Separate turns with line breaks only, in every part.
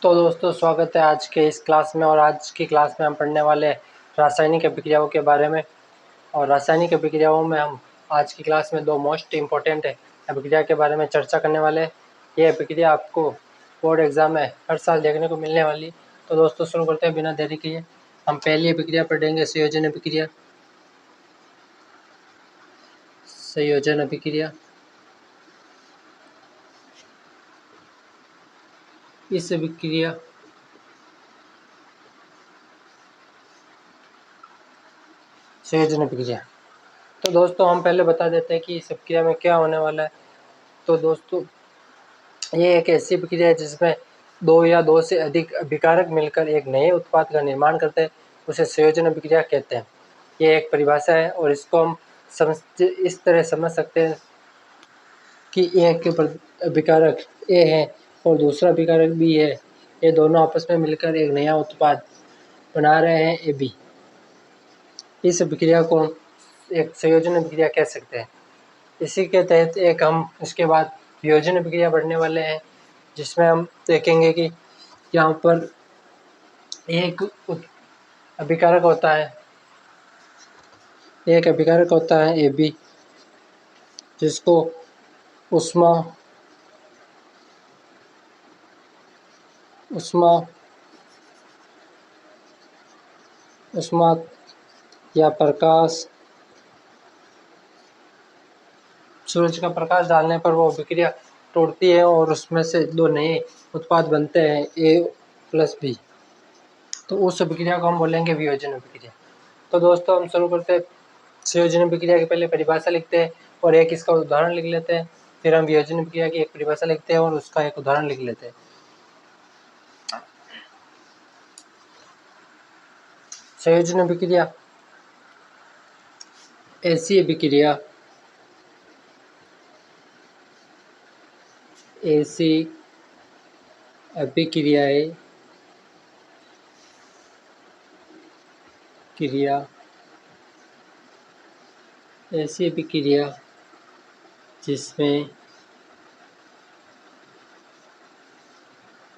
तो दोस्तों स्वागत है आज के इस क्लास में। और आज की क्लास में हम पढ़ने वाले रासायनिक अभिक्रियाओं के बारे में। और रासायनिक अभिक्रियाओं में हम आज की क्लास में दो मोस्ट इम्पोर्टेंट अभिक्रिया के बारे में चर्चा करने वाले हैं। ये अभिक्रिया आपको बोर्ड एग्जाम में हर साल देखने को मिलने वाली। तो दोस्तों शुरू करते हैं बिना देरी किए। हम पहली अभिक्रिया पढ़ेंगे संयोजन अभिक्रिया। संयोजन अभिक्रिया इस अभिक्रिया संयोजन अभिक्रिया। तो दोस्तों हम पहले बता देते हैं कि इस अभिक्रिया में क्या होने वाला है। तो दोस्तों ये एक ऐसी अभिक्रिया है जिसमें दो या दो से अधिक अभिकारक मिलकर एक नए उत्पाद का निर्माण करते हैं, उसे संयोजन अभिक्रिया कहते हैं। ये एक परिभाषा है और इसको हम इस तरह समझ सकते हैं कि एक अभिकारक ए है और दूसरा अभिकारक बी है। ये दोनों आपस में मिलकर एक नया उत्पाद बना रहे हैं ए बी। इस अभिक्रिया को एक संयोजन अभिक्रिया कह सकते हैं। इसी के तहत एक हम इसके बाद वियोजन अभिक्रिया पढ़ने वाले हैं, जिसमें हम देखेंगे कि यहाँ पर एक अभिकारक होता है, एक अभिकारक होता है ए बी, जिसको उष्मा या प्रकाश, सूरज का प्रकाश डालने पर वो अभिक्रिया तोड़ती है और उसमें से दो नए उत्पाद बनते हैं ए प्लस बी। तो उस अभिक्रिया को हम बोलेंगे वियोजन अभिक्रिया। तो दोस्तों हम शुरू करते हैं। संयोजन अभिक्रिया की पहले परिभाषा लिखते हैं और एक इसका उदाहरण लिख लेते हैं। फिर हम वियोजन अभिक्रिया की एक परिभाषा लिखते हैं और उसका एक उदाहरण लिख लेते हैं। संयोजन अभिक्रिया ऐसी अभिक्रियाएं जिसमें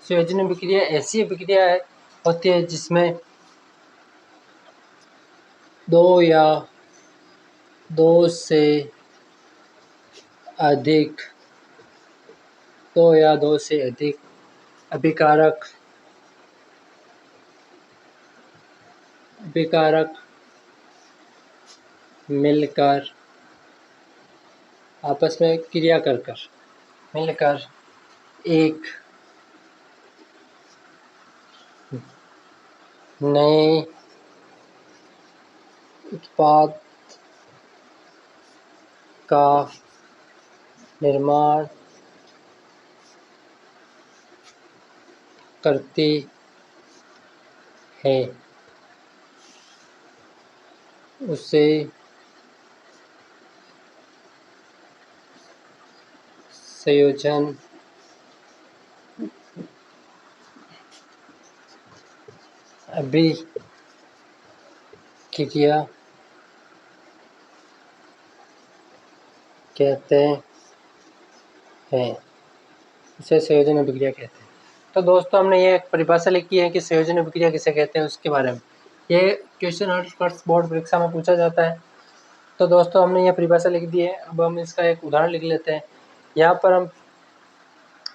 संयोजन अभिक्रिया ऐसी अभिक्रिया होती है जिसमें दो या दो से अधिक अभिकारक मिलकर आपस में क्रिया कर मिलकर एक नए उत्पाद का निर्माण करती है, उसे संयोजन अभिक्रिया कहते हैं। इसे संयोजन अभिक्रिया कहते हैं। तो दोस्तों हमने ये परिभाषा लिखी है कि संयोजन अभिक्रिया किसे कहते हैं उसके बारे में। ये क्वेश्चन हर वर्ष बोर्ड परीक्षा में पूछा जाता है। तो दोस्तों हमने ये परिभाषा लिख दी है। अब हम इसका एक उदाहरण लिख लेते हैं। यहाँ पर हम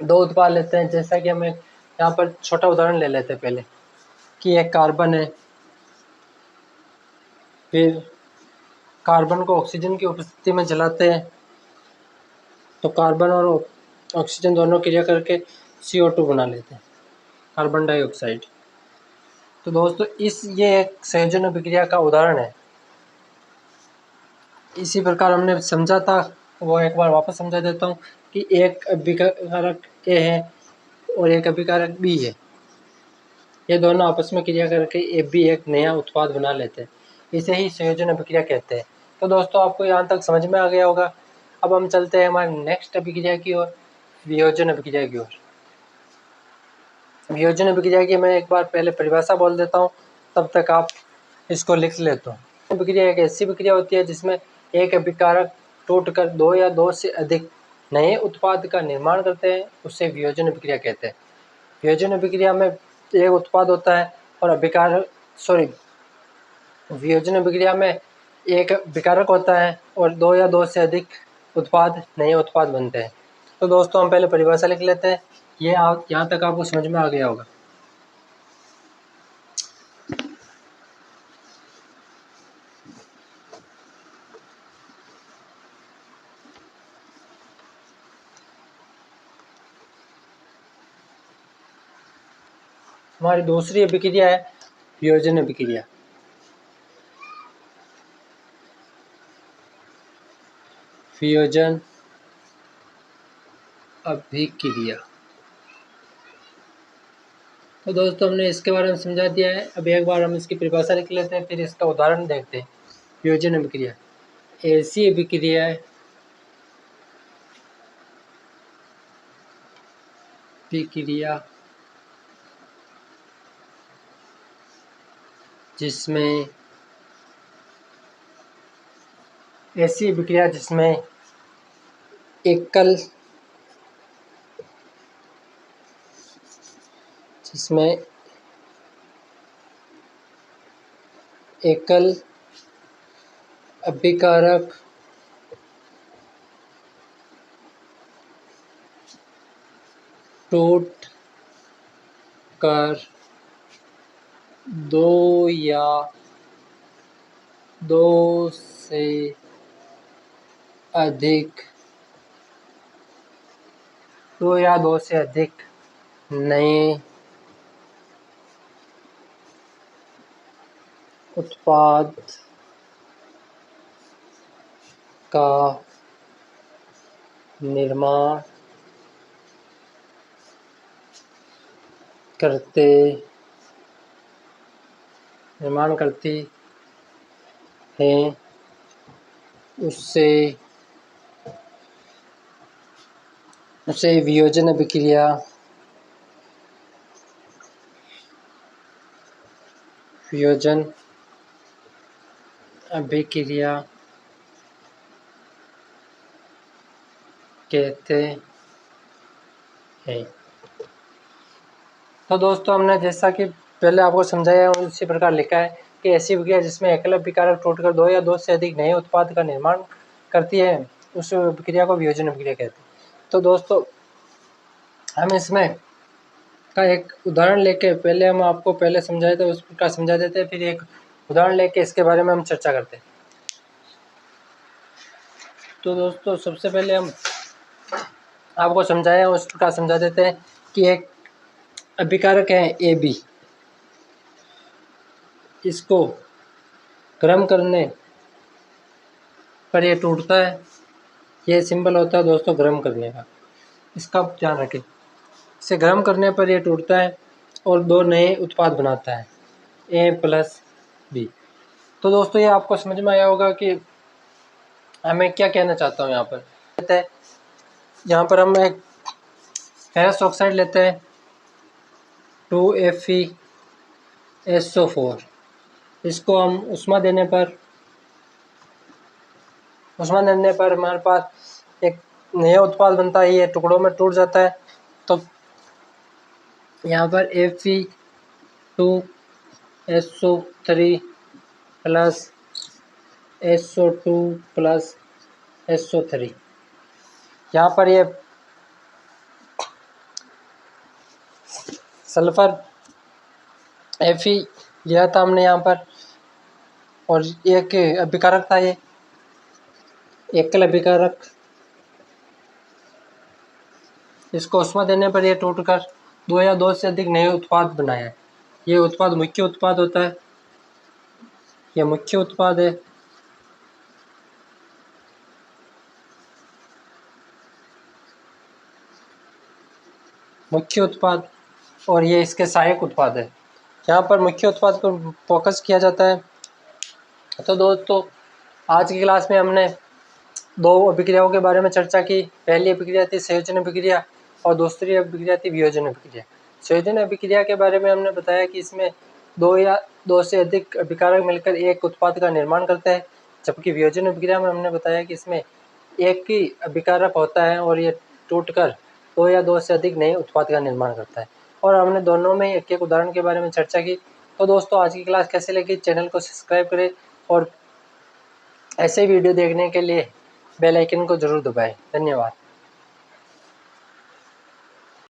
दो उत्पाद लेते हैं। जैसा कि हमें यहाँ पर छोटा उदाहरण ले लेते हैं पहले कि एक कार्बन है, फिर कार्बन को ऑक्सीजन की उपस्थिति में जलाते हैं तो कार्बन और ऑक्सीजन दोनों क्रिया करके CO2 बना लेते हैं, कार्बन डाइऑक्साइड। तो दोस्तों ये एक संयोजन अभिक्रिया का उदाहरण है। इसी प्रकार हमने समझा था, वो एक बार वापस समझा देता हूँ कि एक अभिकारक ए है और एक अभिकारक बी है। ये दोनों आपस में क्रिया करके ए बी एक नया उत्पाद बना लेते हैं। इसे ही संयोजन अभिक्रिया कहते हैं। तो दोस्तों आपको यहाँ तक समझ में आ गया होगा। अब हम चलते हैं हमारे नेक्स्ट अभिक्रिया की ओर, वियोजन अभिक्रिया की ओर। वियोजन अभिक्रिया की मैं एक बार पहले परिभाषा बोल देता हूँ, तब तक आप इसको लिख लेते हो। अभिक्रिया एक ऐसी अभिक्रिया होती है जिसमें एक अभिकारक टूटकर दो या दो से अधिक नए उत्पाद का निर्माण करते हैं, उसे वियोजन अभिक्रिया कहते हैं। वियोजन अभिक्रिया में एक उत्पाद होता है और वियोजन अभिक्रिया में एक विकारक होता है और दो या दो से अधिक उत्पाद नए उत्पाद बनते हैं। तो दोस्तों हम पहले परिभाषा लिख लेते हैं। ये यहाँ तक आपको समझ में आ गया होगा। हमारी दूसरी अभिक्रिया है वियोजन अभिक्रिया। वियोजन अभिक्रिया तो दोस्तों हमने इसके बारे में समझा दिया है। अब एक बार हम इसकी परिभाषा लिख लेते हैं, फिर इसका उदाहरण देखते हैं। वियोजन अभिक्रिया ऐसी अभिक्रिया है जिसमें एकल अभिकारक टूट कर दो या दो से अधिक नए उत्पाद का निर्माण करती हैं, उसे वियोजन अभिक्रिया कहते हैं। तो दोस्तों हमने जैसा कि पहले आपको समझाया उसी प्रकार लिखा है कि ऐसी अभिक्रिया जिसमें एकल अभिकारक टूटकर दो या दो से अधिक नए उत्पाद का निर्माण करती है, उस अभिक्रिया को वियोजन अभिक्रिया कहते हैं। तो दोस्तों हम इसमें का एक उदाहरण लेके हम आपको पहले समझाए थे उस प्रकार समझा देते हैं, फिर एक उदाहरण लेके इसके बारे में हम चर्चा करते हैं। तो दोस्तों सबसे पहले हम आपको समझाया उस प्रकार समझा देते हैं कि एक अभिकारक है ए बी, इसको गर्म करने पर ये टूटता है। ये सिंबल होता है दोस्तों गर्म करने का, इसका ध्यान रखें। इसे गर्म करने पर ये टूटता है और दो नए उत्पाद बनाता है ए प्लस बी। तो दोस्तों ये आपको समझ में आया होगा कि मैं क्या कहना चाहता हूँ। यहाँ पर हम एक फेरस ऑक्साइड लेते हैं 2FeSO4। इसको हम उष्मा देने पर हमारे पास एक नया उत्पाद बनता है, ये टुकड़ों में टूट जाता है। तो यहाँ पर Fe2SO3 plus SO2 plus SO3, यहाँ पर ये सल्फर Fe लिया था हमने यहाँ पर, और एक अभिकारक था, ये एकल अभिकारक। इसको उष्मा देने पर यह टूटकर दो या दो से अधिक नए उत्पाद बनाया है। ये उत्पाद मुख्य उत्पाद होता है, यह मुख्य उत्पाद है। मुख्य उत्पाद और ये इसके सहायक उत्पाद है। यहाँ पर मुख्य उत्पाद पर फोकस किया जाता है। तो दोस्तों आज की क्लास में हमने दो अभिक्रियाओं के बारे में चर्चा की। पहली अभिक्रिया थी संयोजन अभिक्रिया और दूसरी अभिक्रिया थी वियोजन अभिक्रिया। संयोजन अभिक्रिया के बारे में हमने बताया कि इसमें दो या दो से अधिक अभिकारक मिलकर एक उत्पाद का निर्माण करते हैं, जबकि वियोजन अभिक्रिया में हमने बताया कि इसमें एक ही अभिकारक होता है और ये टूटकर दो या दो से अधिक नए उत्पाद का निर्माण करता है। और हमने दोनों में एक एक उदाहरण के बारे में चर्चा की। तो दोस्तों आज की क्लास कैसे लगी, चैनल को सब्सक्राइब करें और ऐसे वीडियो देखने के लिए बेल आइकन को ज़रूर दबाएं। धन्यवाद।